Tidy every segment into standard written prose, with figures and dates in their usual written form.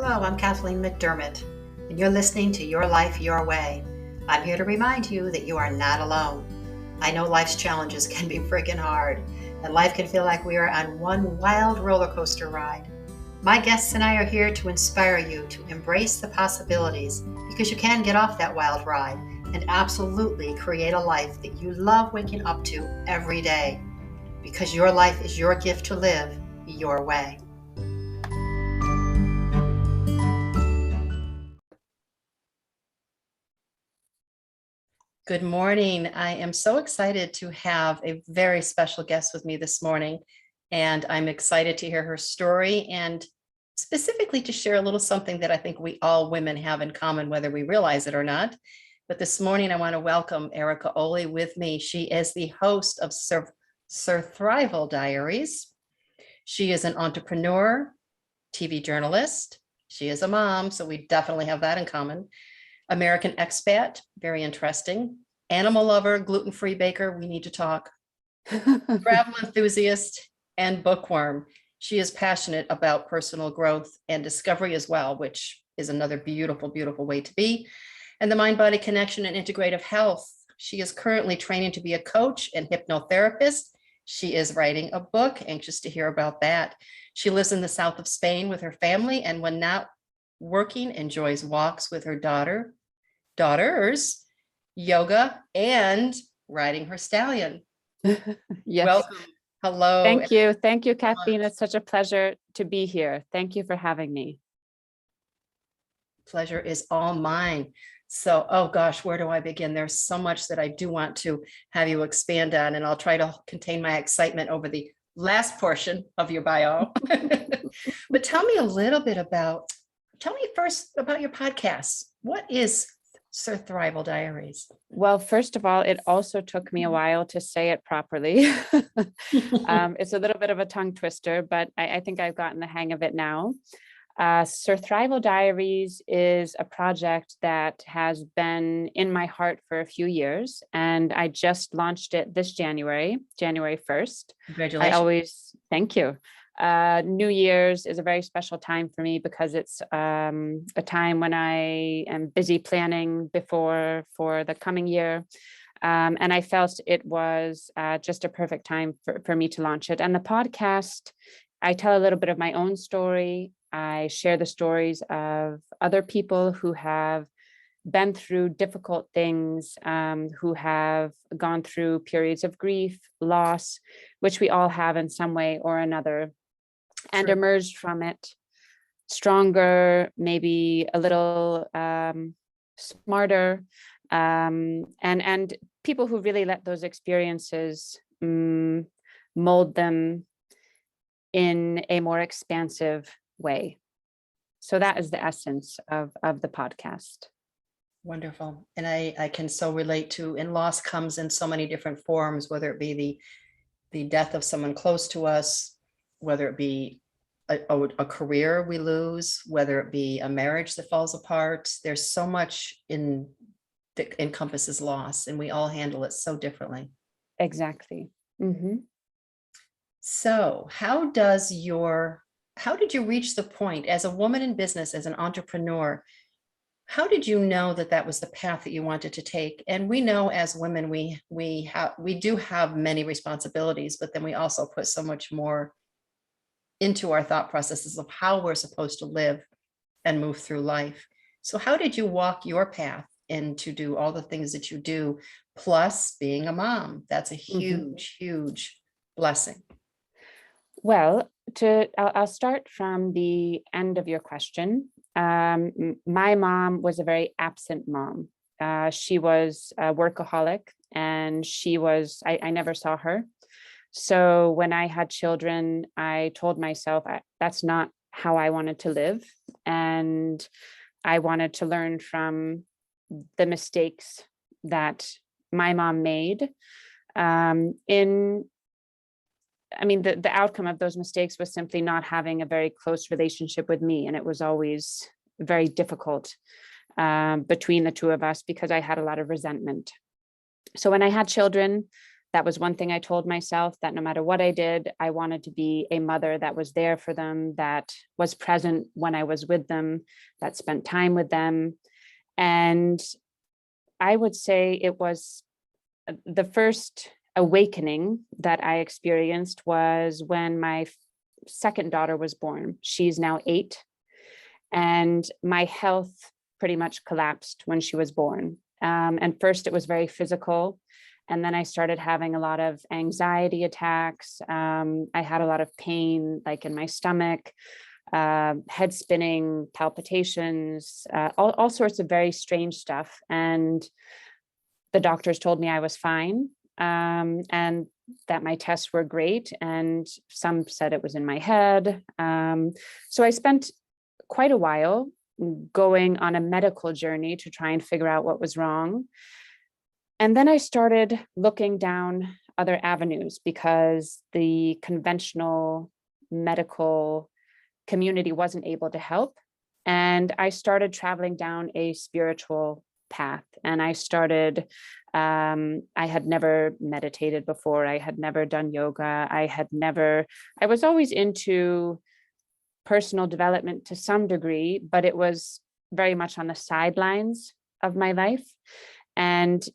Hello, I'm Kathleen McDermott, and you're listening to Your Life, Your Way. I'm here to remind you that you are not alone. I know life's challenges can be freaking hard, and life can feel like we are on one wild roller coaster ride. My guests and I are here to inspire you to embrace the possibilities, because you can get off that wild ride and absolutely create a life that you love waking up to every day, because your life is your gift to live your way. Good morning. I am so excited to have a very special guest with me this morning, and I'm excited to hear her story and specifically to share a little something that I think we all women have in common, whether we realize it or not. But this morning, I want to welcome Erika Oley with me. She is the host of Surthrival Diaries. She is an entrepreneur, TV journalist. She is a mom, so we definitely have that in common. American expat, very interesting. Animal lover, gluten-free baker, we need to talk. Travel enthusiast, and bookworm. She is passionate about personal growth and discovery as well, which is another beautiful, beautiful way to be. And the mind-body connection and integrative health. She is currently training to be a coach and hypnotherapist. She is writing a book, anxious to hear about that. She lives in the south of Spain with her family, and when not working, enjoys walks with her daughters, yoga, and riding her stallion. Yes. Welcome. Hello. Thank you. Thank you, Kathleen. It's such a pleasure to be here. Thank you for having me. Pleasure is all mine. So, oh gosh, where do I begin? There's so much that I do want to have you expand on, and I'll try to contain my excitement over the last portion of your bio. But tell me first about your podcast. What is Surthrival Diaries? Well, first of all, it also took me a while to say it properly. It's a little bit of a tongue twister, but I think I've gotten the hang of it now. Surthrival Diaries is a project that has been in my heart for a few years, and I just launched it this January 1st. Congratulations. Thank you. New Year's is a very special time for me because it's a time when I am busy planning for the coming year. And I felt it was just a perfect time for me to launch it. And the podcast, I tell a little bit of my own story. I share the stories of other people who have been through difficult things, who have gone through periods of grief, loss, which we all have in some way or another, and emerged from it stronger, maybe a little smarter, and people who really let those experiences mold them in a more expansive way. So that is the essence of the podcast. Wonderful. And I can so relate to, and loss comes in so many different forms, whether it be the death of someone close to us, whether it be a career we lose, whether it be a marriage that falls apart. There's so much that encompasses loss, and we all handle it so differently. Exactly. Mm-hmm. So how did you reach the point as a woman in business, as an entrepreneur? How did you know that was the path that you wanted to take? And we know as women, we do have many responsibilities, but then we also put so much more into our thought processes of how we're supposed to live and move through life. So how did you walk your path and to do all the things that you do, plus being a mom? That's a huge, huge blessing. Well, I'll start from the end of your question. My mom was a very absent mom. She was a workaholic, and I never saw her. So when I had children, I told myself that's not how I wanted to live. And I wanted to learn from the mistakes that my mom made. The outcome of those mistakes was simply not having a very close relationship with me. And it was always very difficult between the two of us because I had a lot of resentment. So when I had children, That was one thing I told myself, that no matter what I did, I wanted to be a mother that was there for them, that was present when I was with them, that spent time with them. And I would say it was the first awakening that I experienced was when my second daughter was born. She's now 8, and my health pretty much collapsed when she was born. And first it was very physical. And then I started having a lot of anxiety attacks. I had a lot of pain, like in my stomach, head spinning, palpitations, all sorts of very strange stuff. And the doctors told me I was fine, and that my tests were great. And some said it was in my head. So I spent quite a while going on a medical journey to try and figure out what was wrong. And then I started looking down other avenues because the conventional medical community wasn't able to help. And I started traveling down a spiritual path. And I started, I had never meditated before. I had never done yoga. I was always into personal development to some degree, but it was very much on the sidelines of my life. And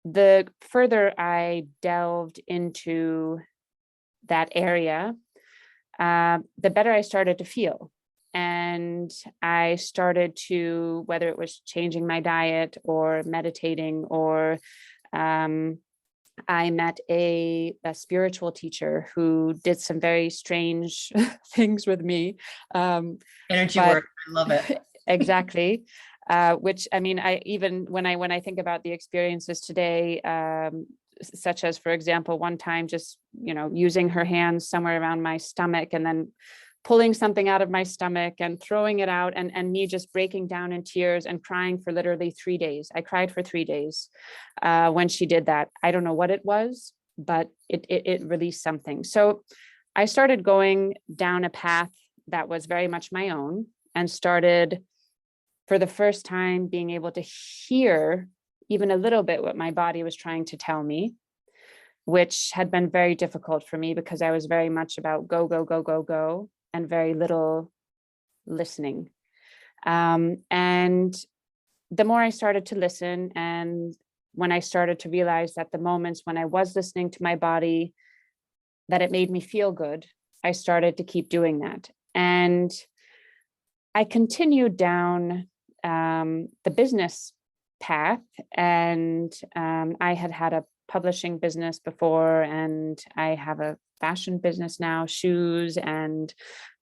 the further I delved into that area, the better I started to feel. And I started to, whether it was changing my diet or meditating, or I met a spiritual teacher who did some very strange things with me. Energy but work. I love it. Exactly. Which, I mean, I even when I think about the experiences today, such as, for example, one time just, using her hands somewhere around my stomach and then pulling something out of my stomach and throwing it out, and me just breaking down in tears and crying for literally 3 days. I cried for 3 days when she did that. I don't know what it was, but it released something. So I started going down a path that was very much my own, and started, for the first time, being able to hear even a little bit what my body was trying to tell me, which had been very difficult for me because I was very much about go, go, go, go, go, and very little listening. And the more I started to listen, and when I started to realize that the moments when I was listening to my body, that it made me feel good, I started to keep doing that. And I continued down the business path, and I had a publishing business before, and I have a fashion business now, shoes, and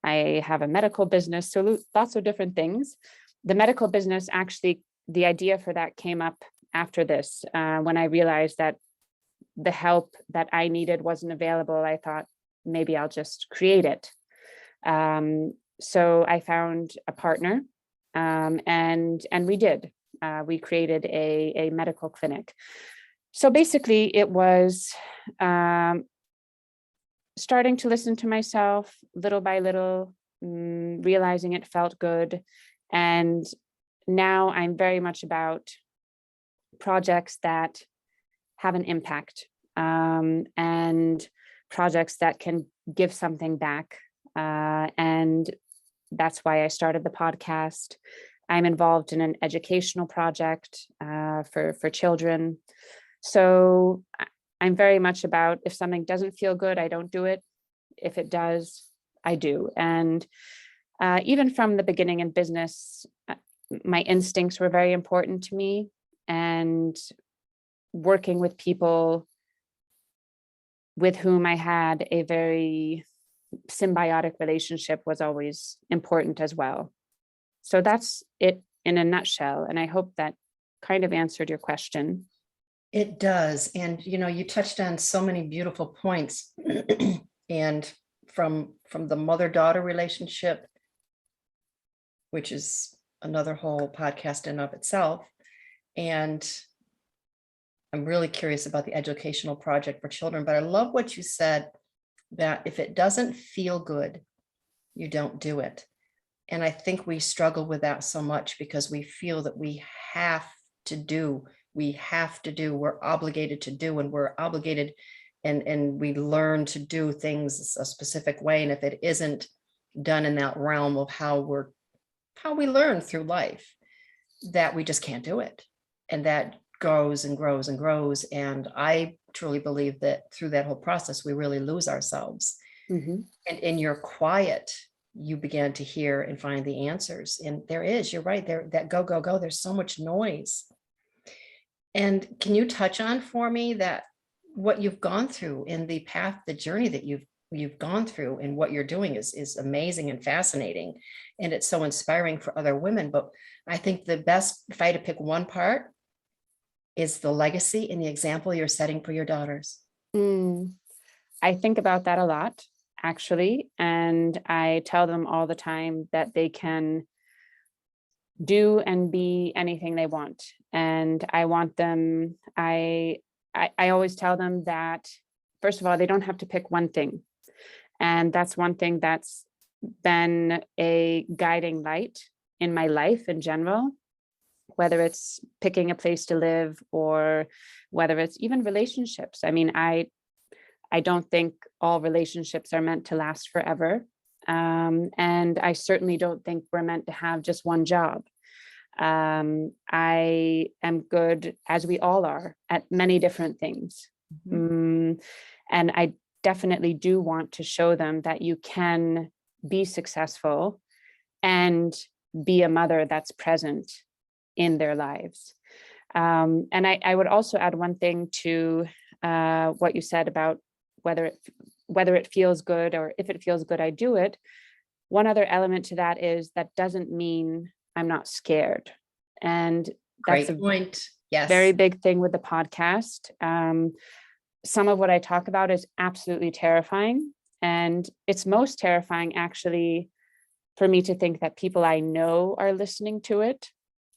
I have a medical business, so lots of different things. The medical business, actually, the idea for that came up after this, when I realized that the help that I needed wasn't available. I thought maybe I'll just create it. So I found a partner, and we did. We created a medical clinic. So basically, it was starting to listen to myself little by little, realizing it felt good. And now I'm very much about projects that have an impact, and projects that can give something back. And that's why I started the podcast. I'm involved in an educational project for children. So I'm very much about, if something doesn't feel good, I don't do it. If it does, I do. And even from the beginning in business, my instincts were very important to me, and working with people with whom I had a very symbiotic relationship was always important as well. So that's it in a nutshell. And I hope that kind of answered your question. It does. And, you touched on so many beautiful points. And from the mother-daughter relationship, which is another whole podcast in of itself. And I'm really curious about the educational project for children, but I love what you said, that if it doesn't feel good, you don't do it. And I think we struggle with that so much because we feel that we have to do we have to do, we're obligated to do, and we're obligated and we learn to do things a specific way. And if it isn't done in that realm of how we learn through life, that we just can't do it. And that grows and grows and grows. And I truly believe that through that whole process, we really lose ourselves. Mhm. And in your quiet, you began to hear and find the answers. And you're right there, that go, go, go. There's so much noise. And can you touch on for me that what you've gone through in the path, the journey that you've gone through, and what you're doing is amazing and fascinating. And it's so inspiring for other women. But I think the best, if I had to pick one part, is the legacy and the example you're setting for your daughters. Mm. I think about that a lot, actually. And I tell them all the time that they can do and be anything they want. And I want them, I always tell them that, first of all, they don't have to pick one thing. And that's one thing that's been a guiding light in my life in general, whether it's picking a place to live or whether it's even relationships. I mean, I don't think all relationships are meant to last forever. And I certainly don't think we're meant to have just one job. I am good, as we all are, at many different things. Mhm. And I definitely do want to show them that you can be successful and be a mother that's present in their lives. And I would also add one thing to what you said about whether it feels good, or if it feels good, I do it. One other element to that is that doesn't mean I'm not scared. And that's Great a point. Yes. very big thing with the podcast. Some of what I talk about is absolutely terrifying. And it's most terrifying, actually, for me to think that people I know are listening to it.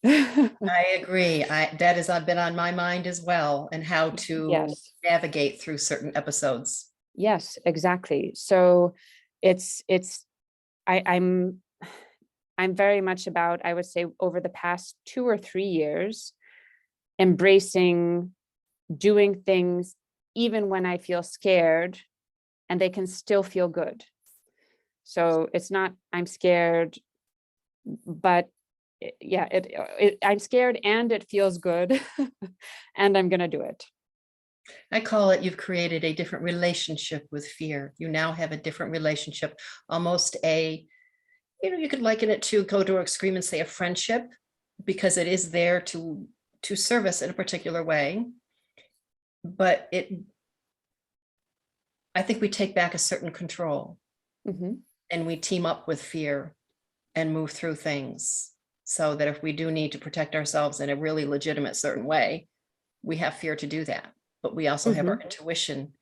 I agree. That has been on my mind as well, and how to Yes. navigate through certain episodes. Yes, exactly. So it's I'm very much about, I would say, over the past 2 or 3 years, embracing doing things even when I feel scared, and they can still feel good. So it's not I'm scared, but yeah, I'm scared and it feels good, and I'm gonna do it. I call it, you've created a different relationship with fear. You now have a different relationship, almost you could liken it to, go to an extreme and say, a friendship, because it is there to serve us in a particular way. But I think we take back a certain control, Mhm. and we team up with fear and move through things, so that if we do need to protect ourselves in a really legitimate certain way, we have fear to do that. But we also have our Mhm. intuition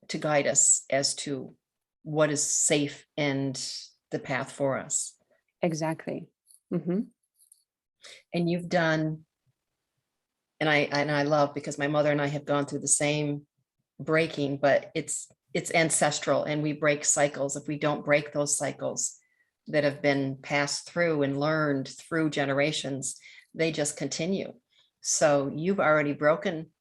to guide us as to what is safe and the path for us. Exactly. Mhm. And you've done, and I love, because my mother and I have gone through the same breaking, but it's ancestral, and we break cycles. If we don't break those cycles that have been passed through and learned through generations, they just continue. So you've already broken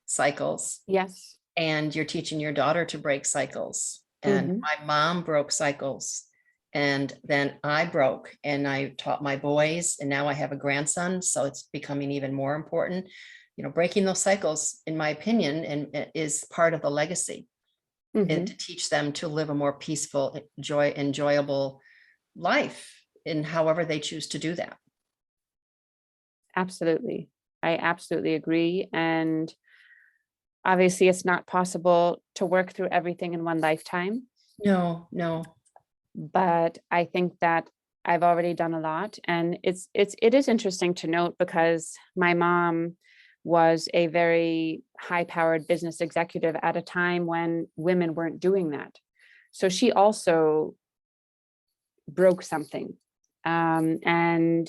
cycles, Yes. and you're teaching your daughter to break cycles. And Mhm. my mom broke cycles, and then I broke, and I taught my boys, and now I have a grandson, so it's becoming even more important. Breaking those cycles, in my opinion, and is part of the legacy, and to Mhm. teach them to live a more peaceful, enjoyable life in however they choose to do that. Absolutely. I absolutely agree. And obviously, it's not possible to work through everything in one lifetime, No, no. but I think that I've already done a lot. And it is interesting to note, because my mom was a very high-powered business executive at a time when women weren't doing that. So she also broke something. And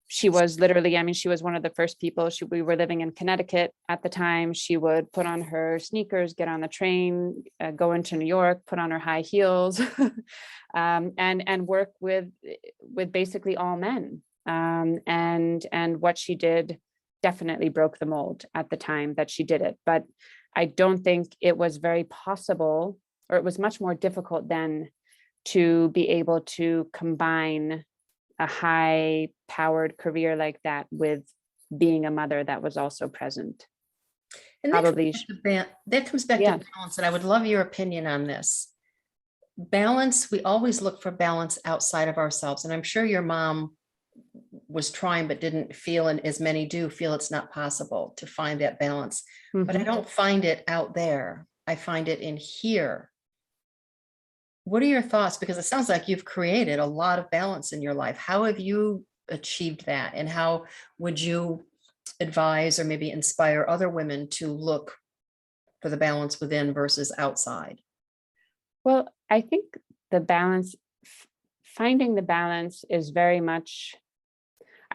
she was literally, I mean, she was one of the first people. We were living in Connecticut at the time. She would put on her sneakers, get on the train, go into New York, put on her high heels, and work with basically all men. And what she did definitely broke the mold at the time that she did it. But I don't think it was very possible, or it was much more difficult then to be able to combine a high powered career like that with being a mother that was also present. And Probably, that comes back yeah. to balance, and I would love your opinion on this. Balance, we always look for balance outside of ourselves. And I'm sure your mom was trying, but didn't feel, and as many do, feel it's not possible to find that balance. But I Mhm. don't find it out there. I find it in here. What are your thoughts? Because it sounds like you've created a lot of balance in your life. How have you achieved that? And how would you advise or maybe inspire other women to look for the balance within versus outside? Well, I think the balance, finding the balance is very much,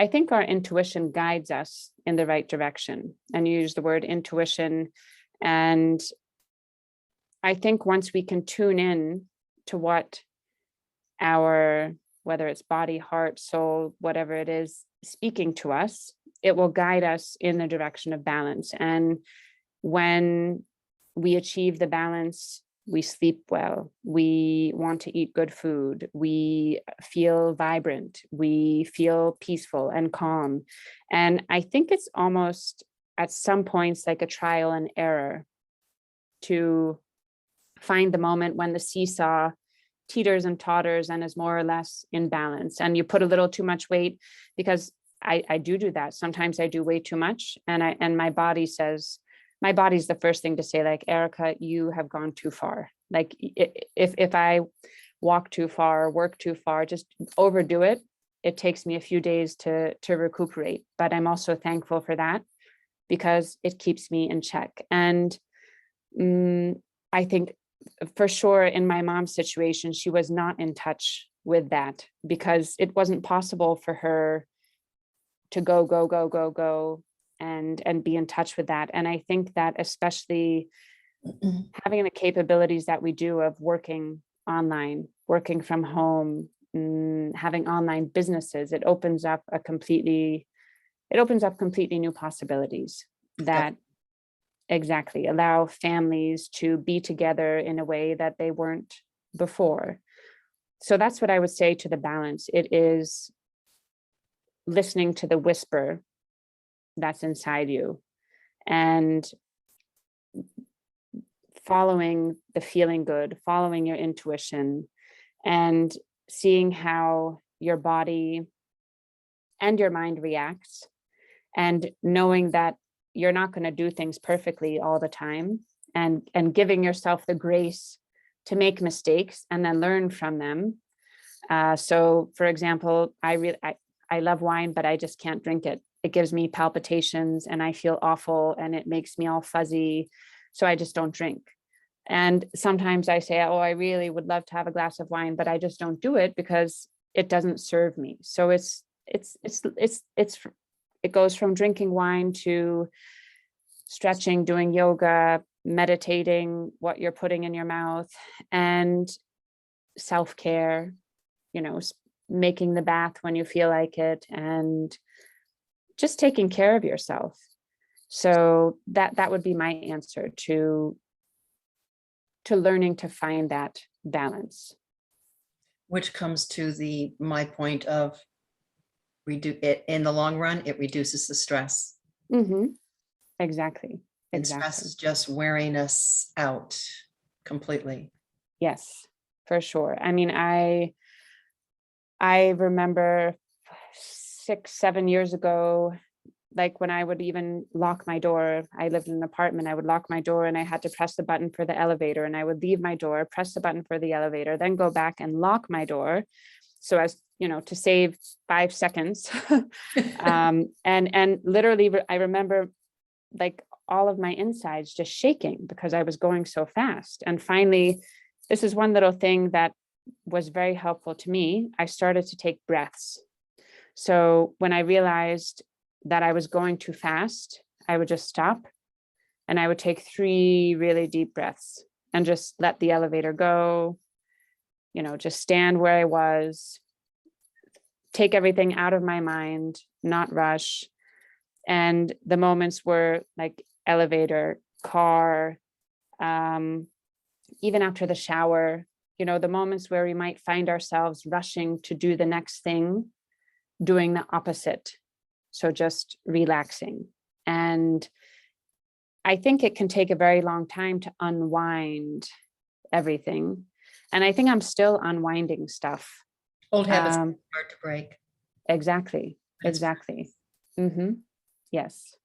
I think our intuition guides us in the right direction. And you use the word intuition. And I think once we can tune in to what our, whether it's body, heart, soul, whatever it is, speaking to us, it will guide us in the direction of balance. And when we achieve the balance, we sleep well, we want to eat good food, we feel vibrant, we feel peaceful and calm. And I think it's almost at some points like a trial and error to find the moment when the seesaw teeters and totters and is more or less in balance. And you put a little too much weight, because I do that. Sometimes I do way too much, and my body says, my body's the first thing to say, like, Erika, you have gone too far. Like if I walk too far, work too far, just overdo it, it takes me a few days to recuperate. But I'm also thankful for that, because it keeps me in check. And I think for sure in my mom's situation, she was not in touch with that, because it wasn't possible for her to go and be in touch with that. And I think that especially having the capabilities that we do of working online, working from home, having online businesses, it opens up completely new possibilities that exactly allow families to be together in a way that they weren't before. So that's what I would say to the balance. It is listening to the whisper that's inside you and following the feeling good, following your intuition, and seeing how your body and your mind reacts, and knowing that you're not going to do things perfectly all the time, and giving yourself the grace to make mistakes and then learn from them. So for example, I love wine, but I just can't drink it. It gives me palpitations and I feel awful and it makes me all fuzzy. So I just don't drink. And sometimes I say, oh, I really would love to have a glass of wine, but I just don't do it because it doesn't serve me. So it goes from drinking wine to stretching, doing yoga, meditating, what you're putting in your mouth, and self-care, making the bath when you feel like it, and just taking care of yourself. So that would be my answer to learning to find that balance. Which comes to my point of in the long run, it reduces the stress. Mm-hmm. Exactly. And stress is just wearing us out completely. Yes, for sure. I mean, I remember 6-7 years ago, like when I would even lock my door. I lived in an apartment. I would lock my door and I had to press the button for the elevator, and I would leave my door, press the button for the elevator, then go back and lock my door, so as to save 5 seconds. And literally I remember like all of my insides just shaking because I was going so fast. And finally, this is one little thing that was very helpful to me. I started to take breaths. So when I realized that I was going too fast, I would just stop and I would take 3 really deep breaths and just let the elevator go, just stand where I was, take everything out of my mind, not rush, And the moments were like elevator, car, even after the shower, the moments where we might find ourselves rushing to do the next thing, doing the opposite. So just relaxing. And I think it can take a very long time to unwind everything. And I think I'm still unwinding stuff. Old habits are hard to break. Exactly. That's Exactly. Mm-hmm. Yes.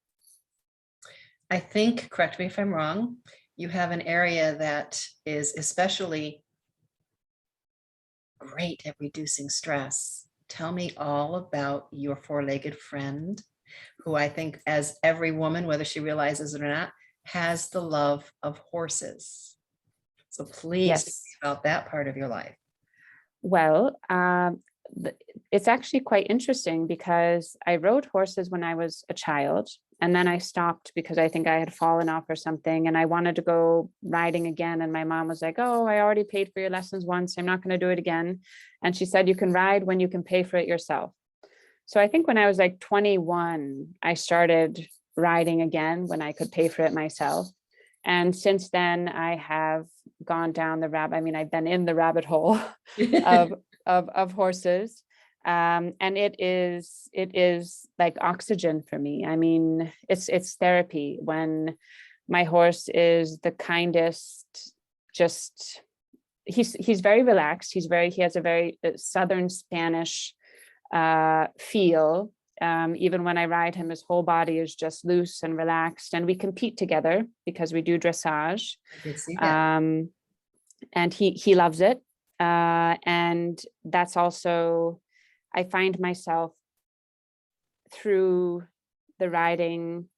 I think, correct me if I'm wrong, you have an area that is especially great at reducing stress. Tell me all about your four-legged friend, who I think, as every woman, whether she realizes it or not, has the love of horses. So please tell Yes. me about that part of your life. Well, it's actually quite interesting because I rode horses when I was a child, and then I stopped because I think I had fallen off or something, and I wanted to go riding again. And my mom was like, "Oh, I already paid for your lessons once. I'm not going to do it again." And she said, "You can ride when you can pay for it yourself." So I think when I was like 21, I started riding again when I could pay for it myself. And since then, I have gone down the rabbit. I mean, I've been in the rabbit hole of horses. And it is like oxygen for me. I mean, it's therapy when my horse is the kindest, just he's very relaxed. He has a very Southern Spanish feel. Even when I ride him, his whole body is just loose and relaxed, and we compete together because we do dressage. I did see that. And he loves it. And that's also, I find myself through the riding,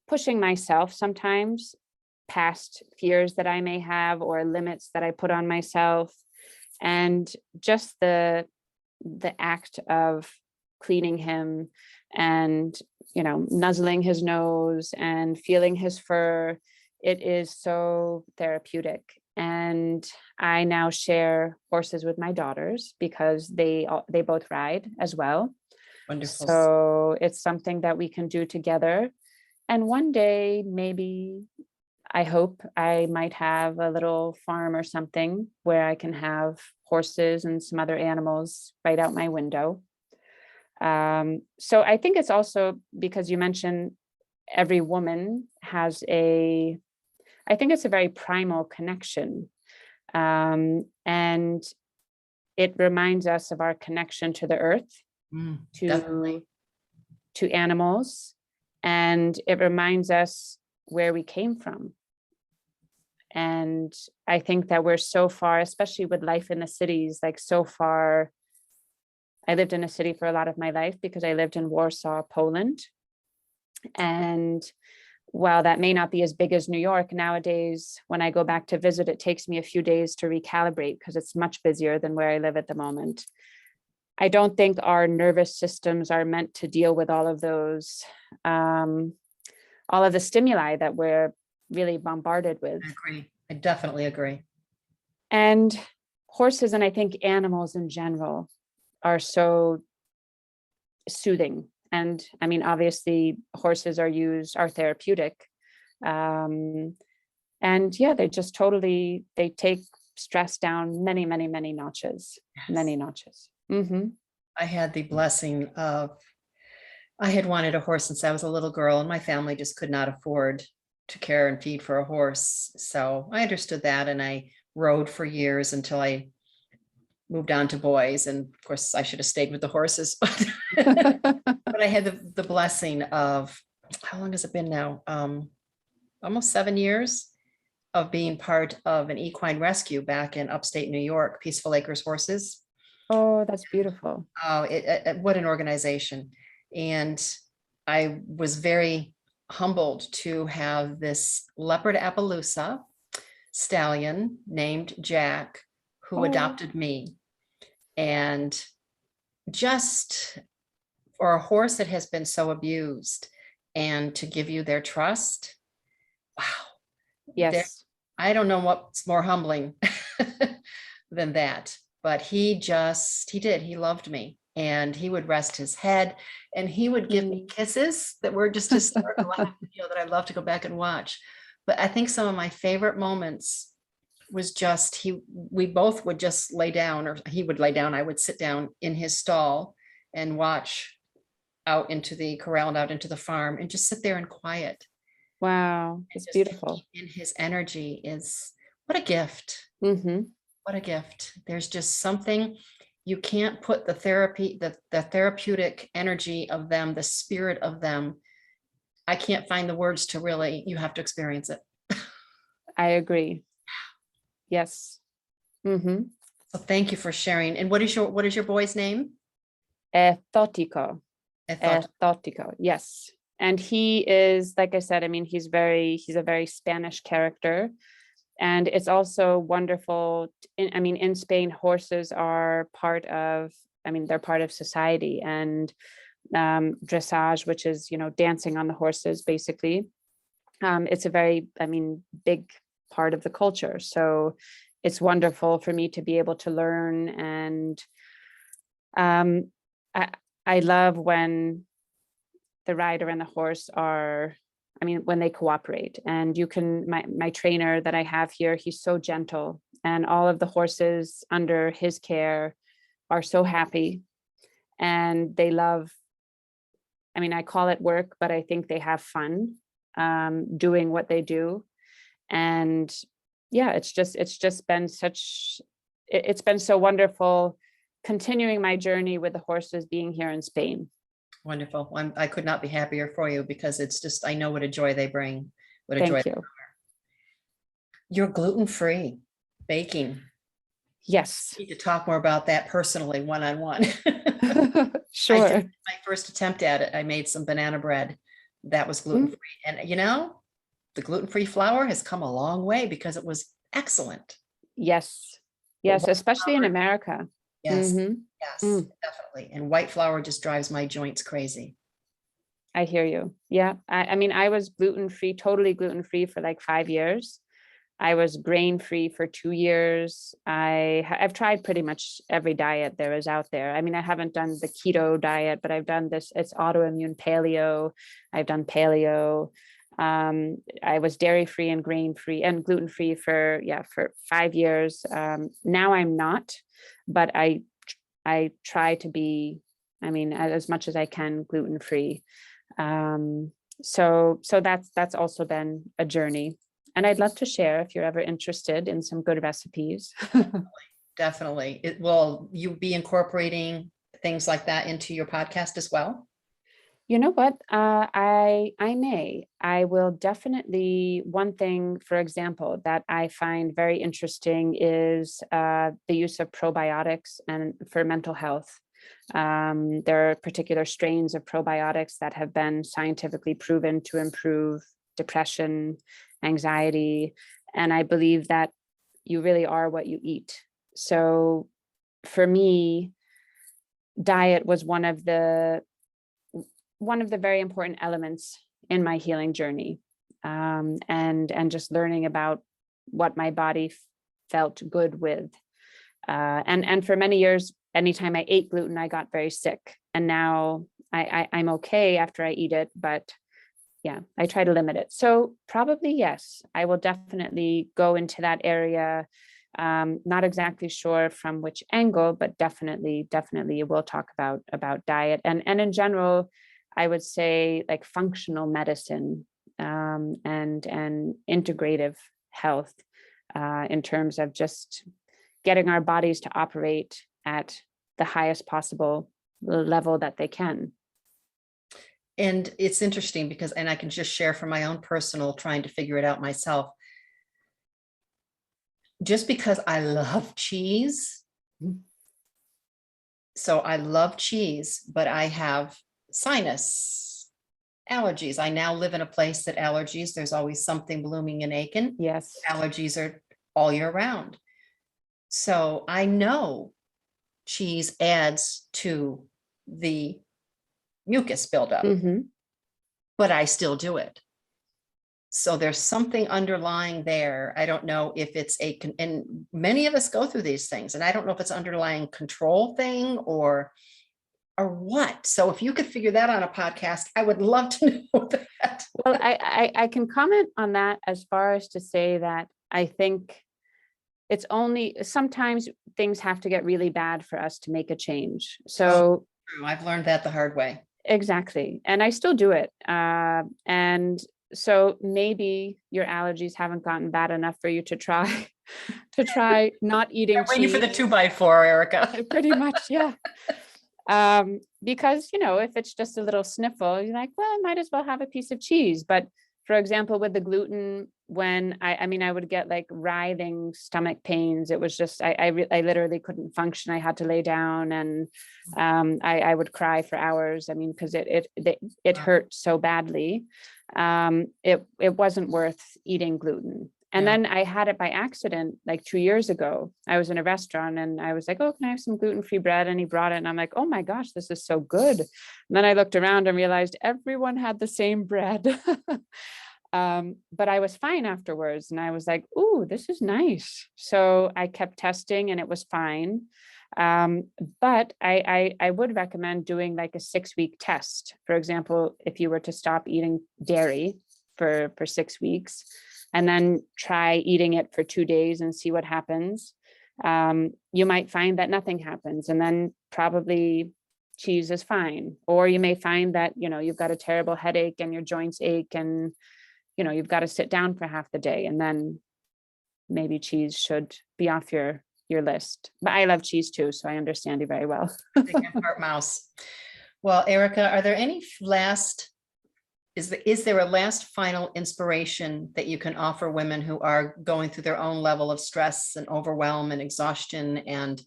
pushing myself sometimes past fears that I may have or limits that I put on myself. And just the act of cleaning him and nuzzling his nose and feeling his fur, it is so therapeutic. And I now share horses with my daughters because they both ride as well. Wonderful. So it's something that we can do together. And one day, maybe, I hope I might have a little farm or something where I can have horses and some other animals right out my window. So I think it's also because you mentioned every woman has I think it's a very primal connection. And it reminds us of our connection to the earth, Definitely. to animals, and it reminds us where we came from. And I think that we're so far, especially with life in the cities, like so far. I lived in a city for a lot of my life because I lived in Warsaw, Poland. And while that may not be as big as New York nowadays, when I go back to visit, it takes me a few days to recalibrate because it's much busier than where I live at the moment. I don't think our nervous systems are meant to deal with all of those, all of the stimuli that we're really bombarded with. I agree. I definitely agree. And horses, and I think animals in general, are so soothing. And I mean, obviously, horses are therapeutic. And yeah, they just totally, they take stress down many, many, many notches, many notches. Mm-hmm. I had the blessing of, I had wanted a horse since I was a little girl, and my family just could not afford to care and feed for a horse. So I understood that, and I rode for years until I moved on to boys. And of course, I should have stayed with the horses, but but I had the blessing of, how long has it been now? Almost 7 years of being part of an equine rescue back in upstate New York, Peaceful Acres Horses. Oh, that's beautiful. Oh, what an organization. And I was very humbled to have this leopard Appaloosa stallion named Jack, who adopted me. And just for a horse that has been so abused and to give you their trust, wow. Yes. I don't know what's more humbling than that, but he loved me. and he would rest his head and he would give me kisses that were just hysterical. I have to feel that I love to go back and watch. But I think some of my favorite moments was just we both would just lay down, or he would lay down, I would sit down in his stall and watch out into the corral and out into the farm and just sit there in quiet. Wow, it's beautiful. In his energy is what a gift. What a gift. There's just something you can't put the therapeutic energy of them, the spirit of them. I can't find the words to really, you have to experience it. I agree. Yes. So thank you for sharing. And what is your boy's name? Ethotico. Ethotico. Yes. And he is, like I said, I mean, he's a very Spanish character. And it's also wonderful. In Spain, horses are they're part of society, and dressage, which is, dancing on the horses, basically. It's a very, big part of the culture. So it's wonderful for me to be able to learn. And I love when the rider and the horse when they cooperate. And my trainer that I have here, he's so gentle, and all of the horses under his care are so happy, and they love, I call it work, but I think they have fun doing what they do. And yeah, it's been so wonderful continuing my journey with the horses being here in Spain. Wonderful. I could not be happier for you, because it's just, I know what a joy they bring. What a joy. Thank you. You're gluten-free baking. Yes. We need to talk more about that personally, one-on-one. Sure. My first attempt at it, I made some banana bread that was gluten-free. And the gluten-free flour has come a long way because it was excellent. Yes. Yes, especially in America. Yes, yes, definitely. And white flour just drives my joints crazy. I hear you. Yeah. I was gluten-free, totally gluten-free for like 5 years. I was grain-free for 2 years. I've tried pretty much every diet there is out there. I haven't done the keto diet, but I've done this, it's autoimmune paleo. I've done paleo. I was dairy-free and grain-free and gluten-free for 5 years. Now I'm not, but I try to be, as much as I can, gluten-free. So that's also been a journey, and I'd love to share if you're ever interested in some good recipes. Definitely. Will you be incorporating things like that into your podcast as well? You know what? I may. I will definitely. One thing, for example, that I find very interesting is the use of probiotics and for mental health. There are particular strains of probiotics that have been scientifically proven to improve depression, anxiety, and I believe that you really are what you eat. So for me, diet was one of the very important elements in my healing journey, and just learning about what my body felt good with. And for many years, anytime I ate gluten, I got very sick. And now I'm okay after I eat it, but yeah, I try to limit it. So probably, yes, I will definitely go into that area. Not exactly sure from which angle, but definitely we'll talk about diet. And in general, I would say like functional medicine, and integrative health, in terms of just getting our bodies to operate at the highest possible level that they can. And it's interesting because, and I can just share from my own personal trying to figure it out myself. Just because I love cheese. So I love cheese, but I have sinus allergies. I now live in a place that allergies, there's always something blooming in Aiken. Yes. Allergies are all year round. So I know cheese adds to the mucus buildup, but I still do it. So there's something underlying there. I don't know if it's and many of us go through these things, and I don't know if it's underlying control thing or or what? So if you could figure that on a podcast, I would love to know that. Well, I can comment on that as far as to say that I think it's only sometimes things have to get really bad for us to make a change. So True. I've learned that the hard way. exactly. And I still do it. And so maybe your allergies haven't gotten bad enough for you to try to try not eating I'm waiting for the cheese. 2x4, Erika. Pretty much, yeah. Because, if it's just a little sniffle, you're like, well, I might as well have a piece of cheese. But for example, with the gluten, when I would get like writhing stomach pains. It was just, I literally couldn't function. I had to lay down, and I would cry for hours. I mean, because it hurt so badly. It wasn't worth eating gluten. And then I had it by accident, like 2 years ago. I was in a restaurant and I was like, oh, can I have some gluten-free bread? And he brought it. And I'm like, oh my gosh, this is so good. And then I looked around and realized everyone had the same bread. But I was fine afterwards. And I was like, ooh, this is nice. So I kept testing and it was fine. But I would recommend doing like a 6-week test. For example, if you were to stop eating dairy for 6 weeks, and then try eating it for 2 days and see what happens. You might find that nothing happens, and then probably cheese is fine. Or you may find that, you've got a terrible headache and your joints ache, and, you've got to sit down for half the day, and then maybe cheese should be off your list. But I love cheese too, so I understand you very well. Heart mouse. Well, Erika, are there any is there a last final inspiration that you can offer women who are going through their own level of stress and overwhelm and exhaustion? And,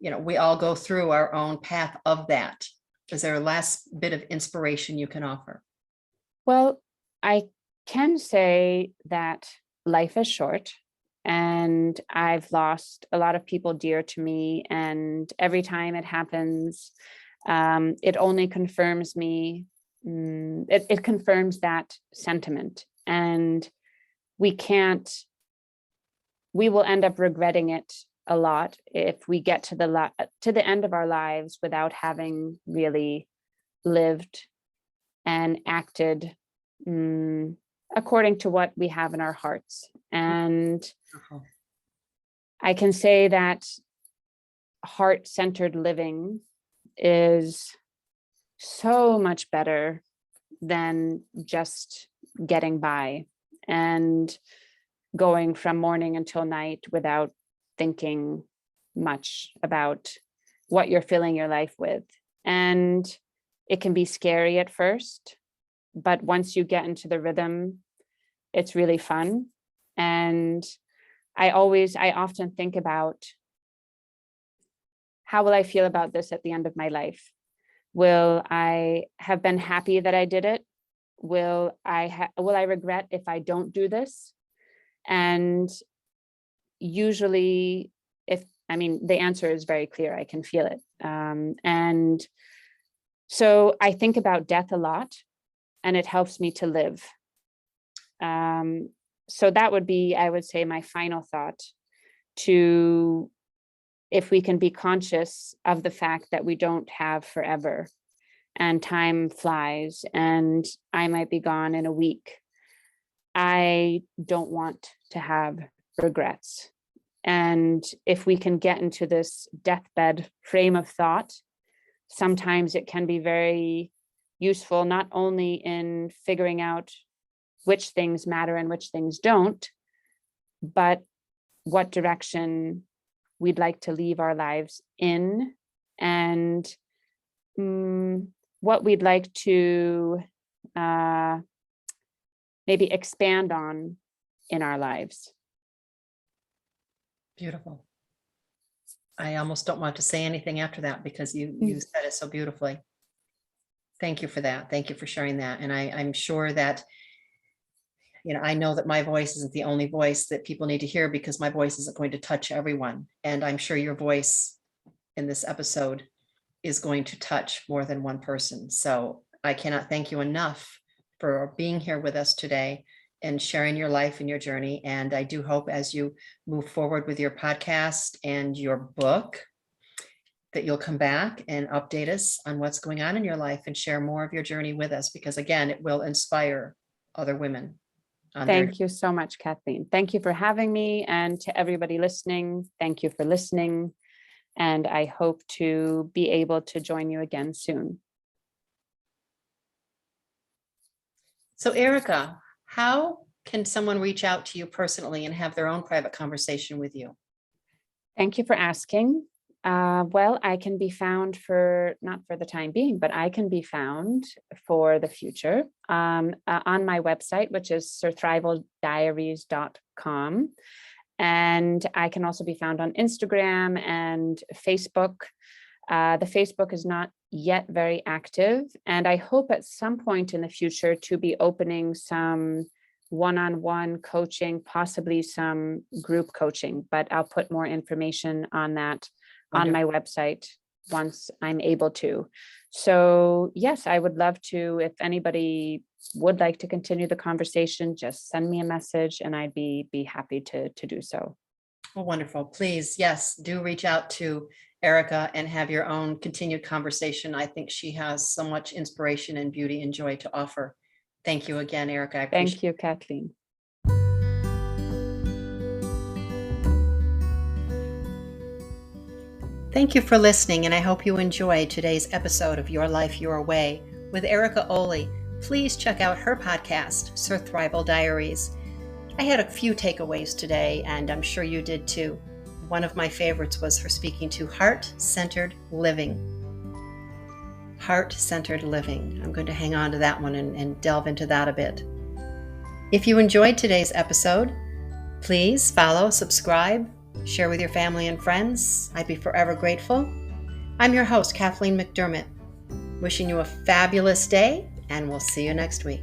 we all go through our own path of that. Is there a last bit of inspiration you can offer? Well, I can say that life is short, and I've lost a lot of people dear to me. And every time it happens, it only confirms me. It confirms that sentiment, and we will end up regretting it a lot if we get to the end of our lives without having really lived and acted according to what we have in our hearts. And I can say that heart-centered living is so much better than just getting by and going from morning until night without thinking much about what you're filling your life with. And it can be scary at first, but once you get into the rhythm, it's really fun. And I often think about, how will I feel about this at the end of my life? Will I have been happy that I did it? Will I regret if I don't do this? And usually, the answer is very clear. I can feel it. And so I think about death a lot, and it helps me to live. So that would be, I would say, my final thought, if we can be conscious of the fact that we don't have forever, and time flies, and I might be gone in a week. I don't want to have regrets. And if we can get into this deathbed frame of thought, sometimes it can be very useful, not only in figuring out which things matter and which things don't, but what direction we'd like to leave our lives in, and what we'd like to maybe expand on in our lives. Beautiful. I almost don't want to say anything after that, because you said it so beautifully. Thank you for that. Thank you for sharing that. And I'm sure that, I know that my voice isn't the only voice that people need to hear, because my voice isn't going to touch everyone. And I'm sure your voice in this episode is going to touch more than one person. So I cannot thank you enough for being here with us today and sharing your life and your journey. And I do hope, as you move forward with your podcast and your book, that you'll come back and update us on what's going on in your life and share more of your journey with us, because again, it will inspire other women on their. Thank you so much, Kathleen. Thank you for having me, and to everybody listening, thank you for listening. And I hope to be able to join you again soon. So Erika, how can someone reach out to you personally and have their own private conversation with you? Thank you for asking. Well, I can be found not for the time being, but I can be found for the future on my website, which is surthrivaldiaries.com. And I can also be found on Instagram and Facebook. The Facebook is not yet very active, and I hope at some point in the future to be opening some one-on-one coaching, possibly some group coaching, but I'll put more information on that on my website once I'm able to. So yes, I would love to. If anybody would like to continue the conversation, just send me a message and I'd be happy to do so. Well, wonderful. Please, yes, do reach out to Erika and have your own continued conversation. I think she has so much inspiration and beauty and joy to offer. Thank you again, Erika. I appreciate Thank you, Kathleen. Thank you for listening, and I hope you enjoyed today's episode of Your Life, Your Way with Erika Oley. Please check out her podcast, Surthrival Diaries. I had a few takeaways today, and I'm sure you did too. One of my favorites was her speaking to heart-centered living. Heart-centered living. I'm going to hang on to that one and delve into that a bit. If you enjoyed today's episode, please follow, subscribe, share with your family and friends. I'd be forever grateful. I'm your host, Kathleen McDermott, wishing you a fabulous day, and we'll see you next week.